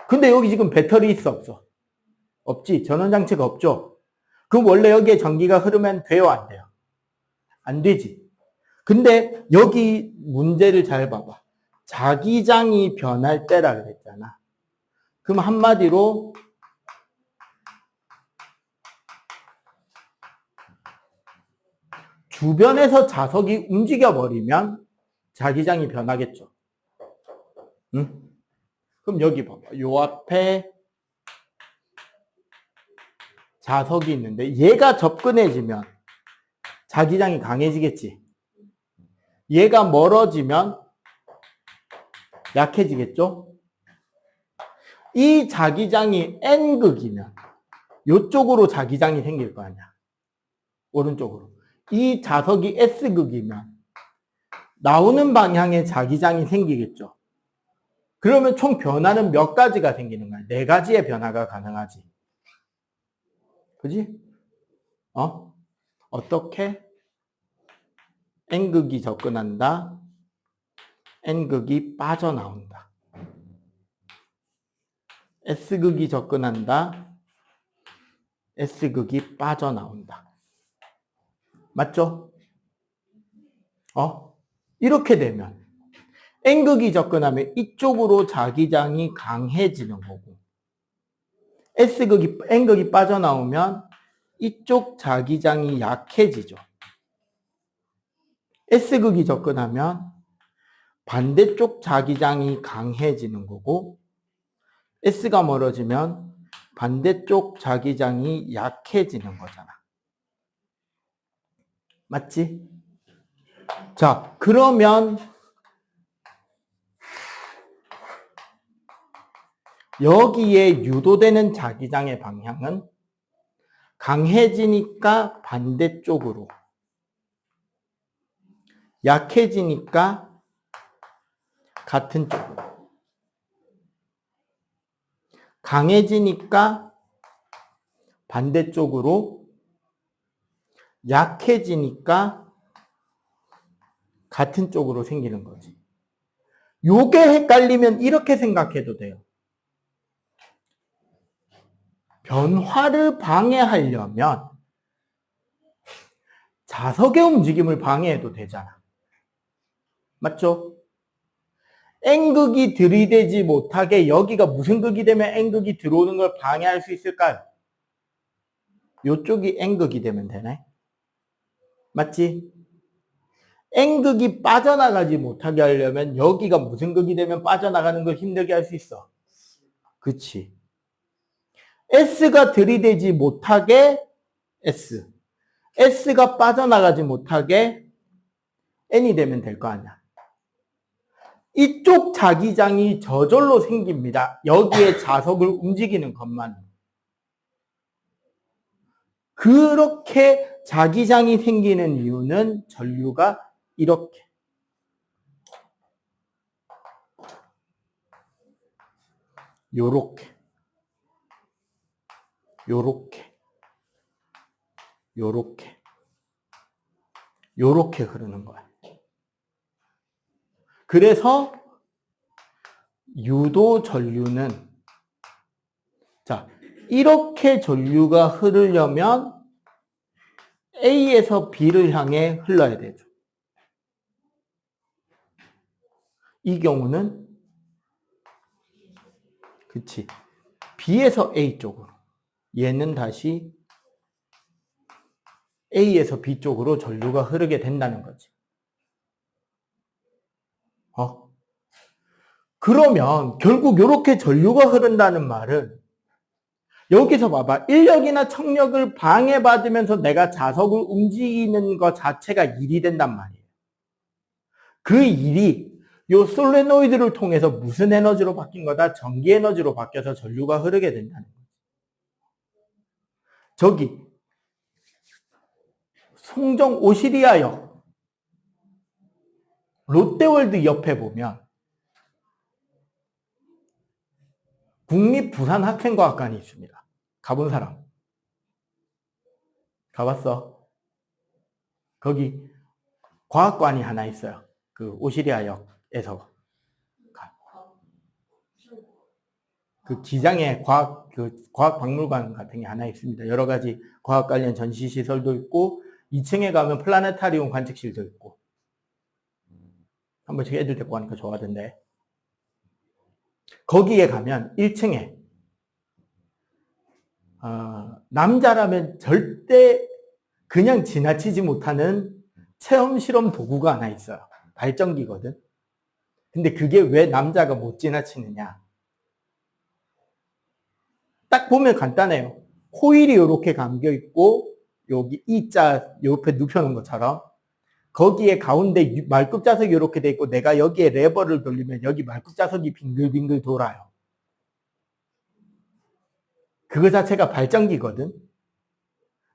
근데 여기 지금 배터리 있어 없어? 없지. 전원장치가 없죠. 그럼 원래 여기에 전기가 흐르면 돼요 안 돼요? 안 되지. 근데 여기 문제를 잘 봐봐. 자기장이 변할 때라 그랬잖아. 그럼 한마디로 주변에서 자석이 움직여버리면 자기장이 변하겠죠. 응? 그럼 여기 봐봐. 요 앞에 자석이 있는데 얘가 접근해지면 자기장이 강해지겠지. 얘가 멀어지면 약해지겠죠. 이 자기장이 N극이면 이쪽으로 자기장이 생길 거 아니야. 오른쪽으로. 이 자석이 S극이면 나오는 방향에 자기장이 생기겠죠. 그러면 총 변화는 몇 가지가 생기는 거야? 4가지의 변화가 가능하지. 그지? 어떻게? N극이 접근한다. N극이 빠져나온다. S극이 접근한다. S극이 빠져나온다. 맞죠? 이렇게 되면 N극이 접근하면 이쪽으로 자기장이 강해지는 거고 N극이 빠져나오면 이쪽 자기장이 약해지죠. S극이 접근하면 반대쪽 자기장이 강해지는 거고 S가 멀어지면 반대쪽 자기장이 약해지는 거잖아. 맞지? 자, 그러면 여기에 유도되는 자기장의 방향은 강해지니까 반대쪽으로, 약해지니까 같은 쪽으로, 강해지니까 반대쪽으로, 약해지니까 같은 쪽으로 생기는 거지. 요게 헷갈리면 이렇게 생각해도 돼요. 변화를 방해하려면 자석의 움직임을 방해해도 되잖아. 맞죠? N극이 들이대지 못하게 여기가 무슨 극이 되면 N극이 들어오는 걸 방해할 수 있을까요? 요쪽이 N극이 되면 되네. 맞지? N극이 빠져나가지 못하게 하려면 여기가 무슨 극이 되면 빠져나가는 걸 힘들게 할 수 있어. 그치. S가 들이대지 못하게 S. S가 빠져나가지 못하게 N이 되면 될 거 아니야. 이쪽 자기장이 저절로 생깁니다. 여기에 자석을 움직이는 것만. 그렇게 자기장이 생기는 이유는 전류가 이렇게 요렇게 요렇게 흐르는 거야. 그래서 유도 전류는 자, 이렇게 전류가 흐르려면 A에서 B를 향해 흘러야 되죠. 이 경우는 그치. B에서 A 쪽으로. 얘는 다시 A에서 B 쪽으로 전류가 흐르게 된다는 거지. 그러면 결국 이렇게 전류가 흐른다는 말은 여기서 봐봐. 인력이나 청력을 방해받으면서 내가 자석을 움직이는 것 자체가 일이 된단 말이에요. 그 일이 이 솔레노이드를 통해서 무슨 에너지로 바뀐 거다? 전기 에너지로 바뀌어서 전류가 흐르게 된다는 거지. 저기 송정 오시리아역 롯데월드 옆에 보면 국립부산학생과학관이 있습니다. 가본 사람? 가봤어? 거기 과학관이 하나 있어요. 그 오시리아역에서. 그 기장에 과학박물관 같은 게 하나 있습니다. 여러 가지 과학 관련 전시시설도 있고, 2층에 가면 플라네타리움 관측실도 있고. 한 번씩 애들 데리고 가니까 좋아하던데. 거기에 가면 1층에 남자라면 절대 그냥 지나치지 못하는 체험 실험 도구가 하나 있어요. 발전기거든. 근데 그게 왜 남자가 못 지나치느냐? 딱 보면 간단해요. 코일이 이렇게 감겨 있고 여기 E자 옆에 눕혀놓은 것처럼 거기에 가운데 말굽 자석이 이렇게 돼 있고 내가 여기에 레버를 돌리면 여기 말굽 자석이 빙글빙글 돌아요. 그거 자체가 발전기거든.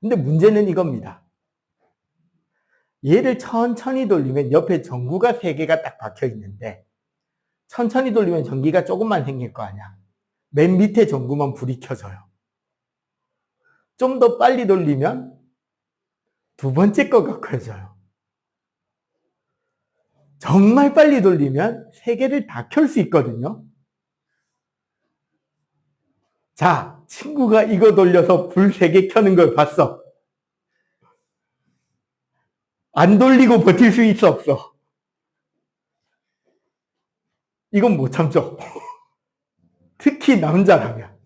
근데 문제는 이겁니다. 얘를 천천히 돌리면 옆에 전구가 3개가 딱 박혀 있는데 천천히 돌리면 전기가 조금만 생길 거 아니야. 맨 밑에 전구만 불이 켜져요. 좀 더 빨리 돌리면 두 번째 거가 켜져요. 정말 빨리 돌리면 3개를 다 켤 수 있거든요. 자, 친구가 이거 돌려서 불 3개 켜는 걸 봤어. 안 돌리고 버틸 수 있어, 없어? 이건 못 참죠. 특히 남자라면.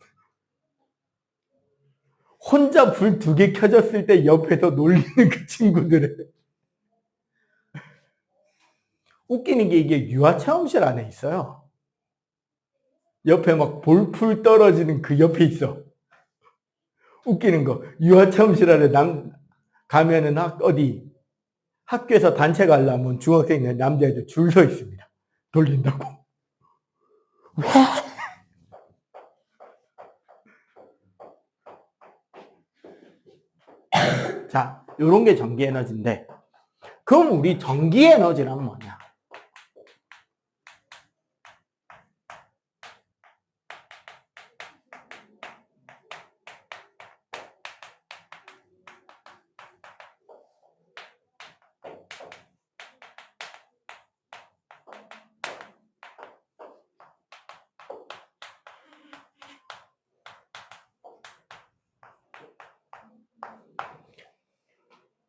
혼자 불 2개 켜졌을 때 옆에서 놀리는 그 친구들은. 웃기는 게 이게 유아체험실 안에 있어요. 옆에 막 볼풀 떨어지는 그 옆에 있어. 웃기는 거. 유아체험실 안에 가면은 어디 학교에서 단체 가려면 중학생들 남자애들 줄 서 있습니다. 돌린다고. 왜? 자, 요런 게 전기 에너지인데 그럼 우리 전기 에너지란 뭐냐?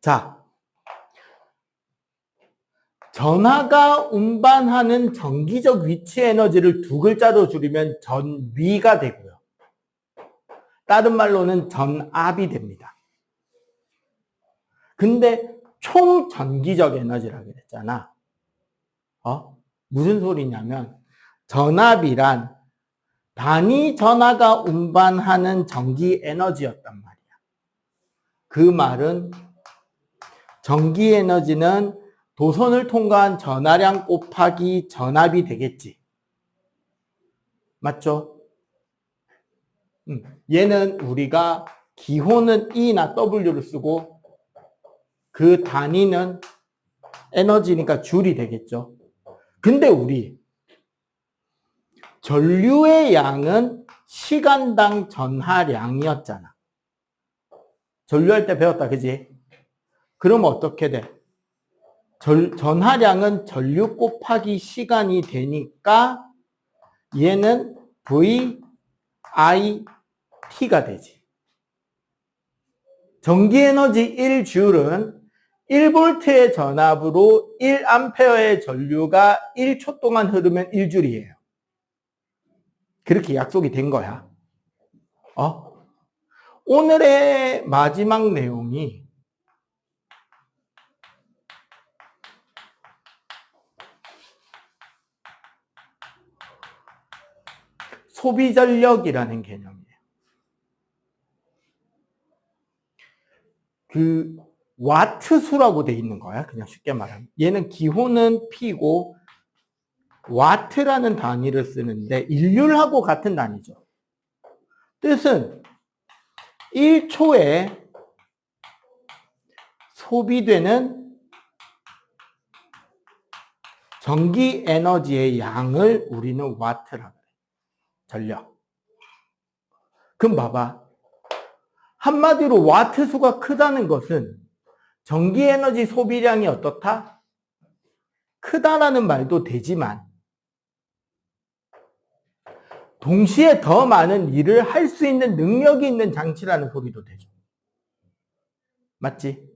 자, 전하가 운반하는 정기적 위치 에너지를 2글자로 줄이면 전위가 되고요. 다른 말로는 전압이 됩니다. 근데 총 전기적 에너지라고 그랬잖아. 무슨 소리냐면 전압이란 단위 전하가 운반하는 전기 에너지였단 말이야. 그 말은 전기 에너지는 도선을 통과한 전하량 곱하기 전압이 되겠지. 맞죠? 얘는 우리가 기호는 E나 W를 쓰고 그 단위는 에너지니까 줄이 되겠죠. 근데 우리 전류의 양은 시간당 전하량이었잖아. 전류할 때 배웠다, 그지? 그럼 어떻게 돼? 전하량은 전류 곱하기 시간이 되니까 얘는 VIT가 되지. 전기에너지 1줄은 1V의 전압으로 1A의 전류가 1초 동안 흐르면 1줄이에요. 그렇게 약속이 된 거야. 오늘의 마지막 내용이 소비전력이라는 개념이에요. 그 와트수라고 돼 있는 거야. 그냥 쉽게 말하면. 얘는 기호는 P고 와트라는 단위를 쓰는데 일률하고 같은 단위죠. 뜻은 1초에 소비되는 전기 에너지의 양을 우리는 와트라고 해요. 전력. 그럼 봐봐. 한마디로 와트 수가 크다는 것은 전기 에너지 소비량이 어떻다? 크다라는 말도 되지만 동시에 더 많은 일을 할 수 있는 능력이 있는 장치라는 소리도 되죠. 맞지?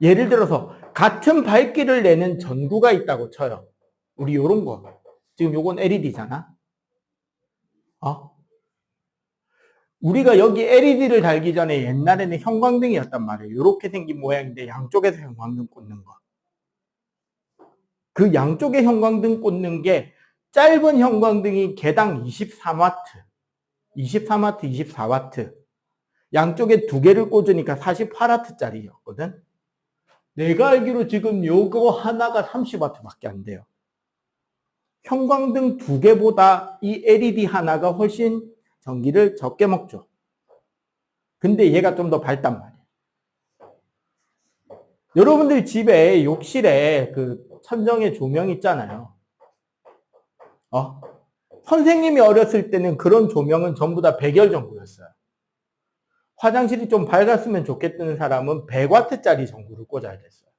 예를 들어서 같은 밝기를 내는 전구가 있다고 쳐요. 우리 요런 거. 지금 요건 LED잖아. 우리가 여기 LED를 달기 전에 옛날에는 형광등이었단 말이에요. 요렇게 생긴 모양인데 양쪽에서 형광등 꽂는 거. 그 양쪽에 형광등 꽂는 게 짧은 형광등이 개당 23와트, 23와트, 24와트. 양쪽에 두 개를 꽂으니까 48와트짜리였거든. 내가 알기로 지금 요거 하나가 30와트밖에 안 돼요. 형광등 두 개보다 이 LED 하나가 훨씬 전기를 적게 먹죠. 근데 얘가 좀 더 밝단 말이에요. 여러분들 집에 욕실에 그 천정에 조명 있잖아요. 선생님이 어렸을 때는 그런 조명은 전부 다 백열 전구였어요. 화장실이 좀 밝았으면 좋겠다는 사람은 100와트짜리 전구를 꽂아야 됐어요.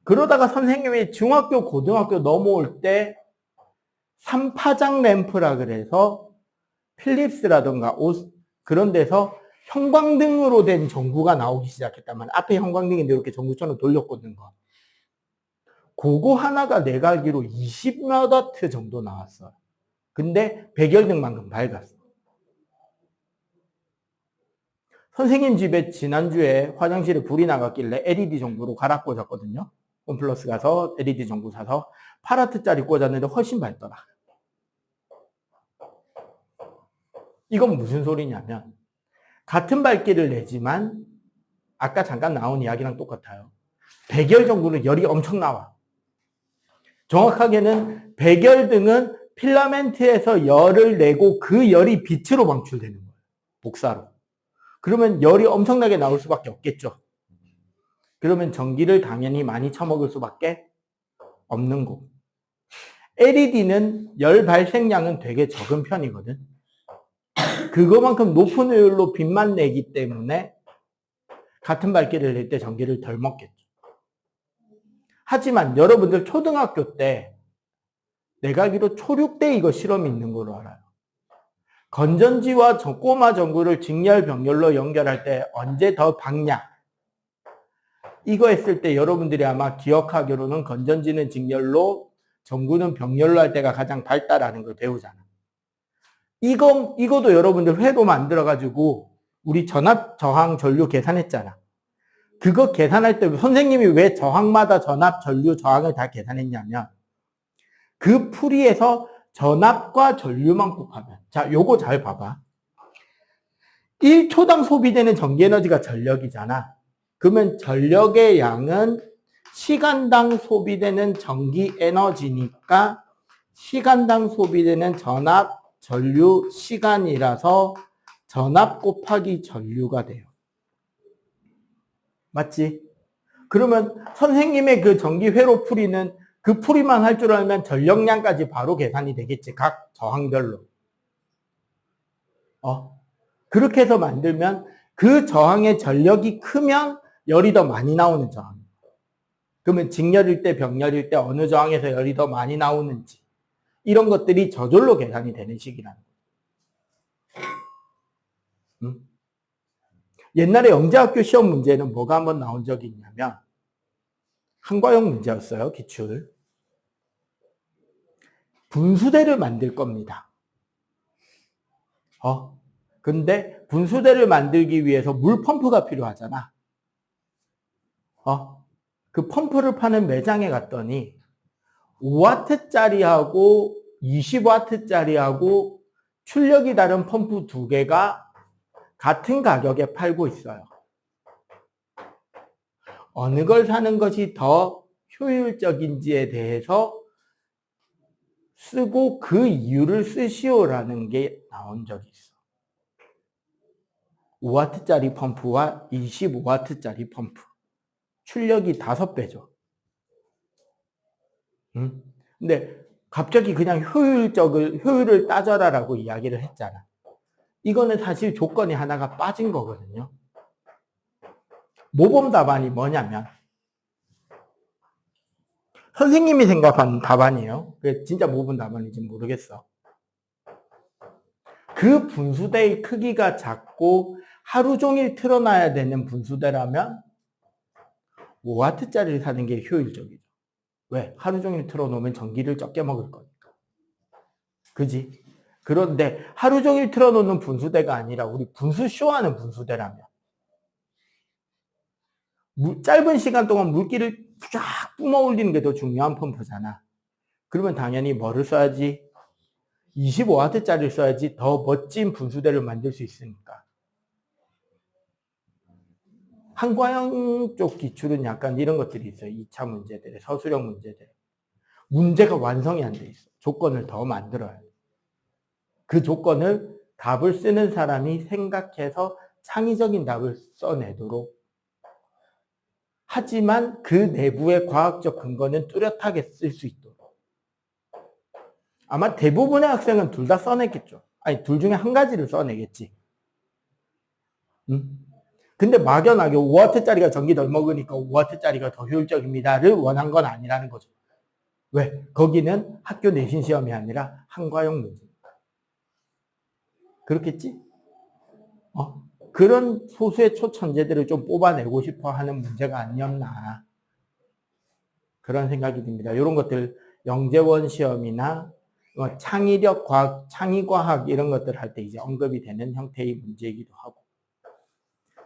그러다가 선생님이 중학교, 고등학교 넘어올 때 3파장 램프라 그래서 필립스라던가 그런 데서 형광등으로 된 전구가 나오기 시작했단 말이에요. 앞에 형광등인데 이렇게 전구처럼 돌려 꽂는 거. 그거 하나가 내가 알기로 20몇 와트 정도 나왔어요. 근데 백열등만큼 밝았어. 선생님 집에 지난주에 화장실에 불이 나갔길래 LED 전구로 갈아 꽂았거든요. 홈플러스 가서 LED 전구 사서 8와트짜리 꽂았는데 훨씬 밝더라. 이건 무슨 소리냐면 같은 밝기를 내지만 아까 잠깐 나온 이야기랑 똑같아요. 백열 전구는 열이 엄청 나와. 정확하게는 백열등은 필라멘트에서 열을 내고 그 열이 빛으로 방출되는 거예요. 복사로. 그러면 열이 엄청나게 나올 수밖에 없겠죠. 그러면 전기를 당연히 많이 처먹을 수밖에 없는 거고. LED는 열 발생량은 되게 적은 편이거든. 그거만큼 높은 효율로 빛만 내기 때문에 같은 밝기를 낼 때 전기를 덜 먹겠죠. 하지만 여러분들 초등학교 때 내가 알기로 초6 때 이거 실험이 있는 걸로 알아요. 건전지와 꼬마 전구를 직렬 병렬로 연결할 때 언제 더 밝냐? 이거 했을 때 여러분들이 아마 기억하기로는 건전지는 직렬로 전구는 병렬로 할 때가 가장 밝다라는 걸 배우잖아. 이거도 여러분들 회로 만들어가지고 우리 전압, 저항, 전류 계산했잖아. 그거 계산할 때 선생님이 왜 저항마다 전압, 전류, 저항을 다 계산했냐면 그 풀이에서 전압과 전류만 곱하면 자, 요거 잘 봐봐. 1초당 소비되는 전기에너지가 전력이잖아. 그러면 전력의 양은 시간당 소비되는 전기에너지니까 시간당 소비되는 전압, 전류, 시간이라서 전압 곱하기 전류가 돼요. 맞지? 그러면 선생님의 그 전기 회로 풀이는 그 풀이만 할 줄 알면 전력량까지 바로 계산이 되겠지. 각 저항별로. 그렇게 해서 만들면 그 저항의 전력이 크면 열이 더 많이 나오는 저항. 그러면 직열일 때, 병열일 때 어느 저항에서 열이 더 많이 나오는지 이런 것들이 저절로 계산이 되는 식이라는 거예요. 옛날에 영재학교 시험 문제는 뭐가 한번 나온 적이 있냐면 한과형 문제였어요. 기출. 분수대를 만들 겁니다. 근데 분수대를 만들기 위해서 물펌프가 필요하잖아. 그 펌프를 파는 매장에 갔더니 5와트짜리하고 20와트짜리하고 출력이 다른 펌프 두 개가 같은 가격에 팔고 있어요. 어느 걸 사는 것이 더 효율적인지에 대해서 쓰고 그 이유를 쓰시오라는 게 나온 적이 있어. 5와트짜리 펌프와 25와트짜리 펌프. 출력이 5배죠. 근데 갑자기 그냥 효율을 따져라라고 이야기를 했잖아. 이거는 사실 조건이 하나가 빠진 거거든요. 모범 답안이 뭐냐면 선생님이 생각한 답안이에요. 진짜 모범 답안인지 모르겠어. 그 분수대의 크기가 작고 하루 종일 틀어놔야 되는 분수대라면 5W짜리를 사는 게 효율적이죠. 왜? 하루 종일 틀어놓으면 전기를 적게 먹을 거니까. 그지? 그런데 하루 종일 틀어놓는 분수대가 아니라 우리 분수쇼하는 분수대라면 짧은 시간 동안 물기를 쫙 뿜어 올리는 게 더 중요한 펌프잖아. 그러면 당연히 뭐를 써야지? 25W짜리를 써야지 더 멋진 분수대를 만들 수 있으니까. 한과형 쪽 기출은 약간 이런 것들이 있어요. 2차 문제들, 서술형 문제들. 문제가 완성이 안 돼 있어. 조건을 더 만들어야 돼. 그 조건을 답을 쓰는 사람이 생각해서 창의적인 답을 써내도록. 하지만 그 내부의 과학적 근거는 뚜렷하게 쓸 수 있도록. 아마 대부분의 학생은 둘 다 써내겠죠. 아니, 둘 중에 한 가지를 써내겠지. 근데 막연하게 5W짜리가 전기 덜 먹으니까 5W짜리가 더 효율적입니다를 원한 건 아니라는 거죠. 왜? 거기는 학교 내신 시험이 아니라 한과형 문제니까. 그렇겠지? 그런 소수의 초천재들을 좀 뽑아내고 싶어 하는 문제가 아니었나. 그런 생각이 듭니다. 이런 것들 영재원 시험이나 창의력 과학, 창의과학 이런 것들 할 때 이제 언급이 되는 형태의 문제이기도 하고.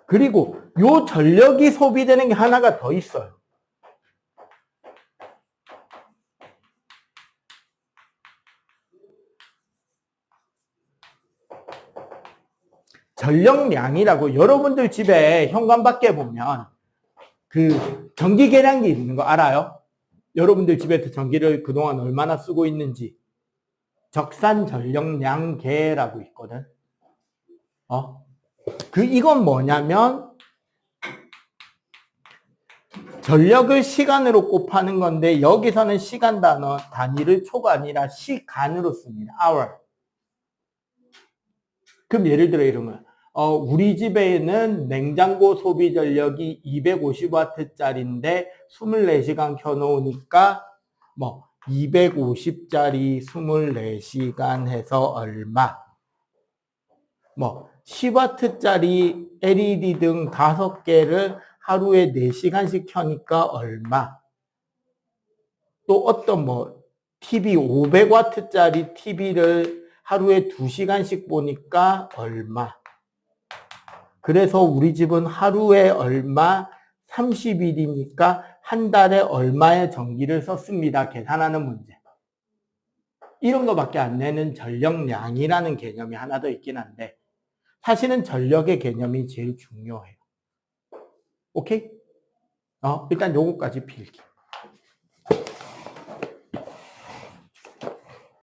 그리고 요 전력이 소비되는 게 하나가 더 있어요. 전력량이라고 여러분들 집에 현관밖에 보면 그 전기 계량기 있는 거 알아요? 여러분들 집에서 전기를 그동안 얼마나 쓰고 있는지 적산 전력량계라고 있거든. 이건 뭐냐면 전력을 시간으로 곱하는 건데 여기서는 시간 단위를 초가 아니라 시간으로 씁니다. hour. 그럼 예를 들어 이런 거야. 우리 집에는 냉장고 소비 전력이 250W짜리인데 24시간 켜놓으니까 250짜리 24시간 해서 얼마? 10W짜리 LED 등 5개를 하루에 4시간씩 켜니까 얼마? 또 어떤 TV 500W짜리 TV를 하루에 2시간씩 보니까 얼마? 그래서 우리 집은 하루에 얼마? 30일이니까 한 달에 얼마의 전기를 썼습니다. 계산하는 문제. 이런 거밖에 안 내는 전력량이라는 개념이 하나 더 있긴 한데 사실은 전력의 개념이 제일 중요해요. 오케이? 일단 요거까지 필기.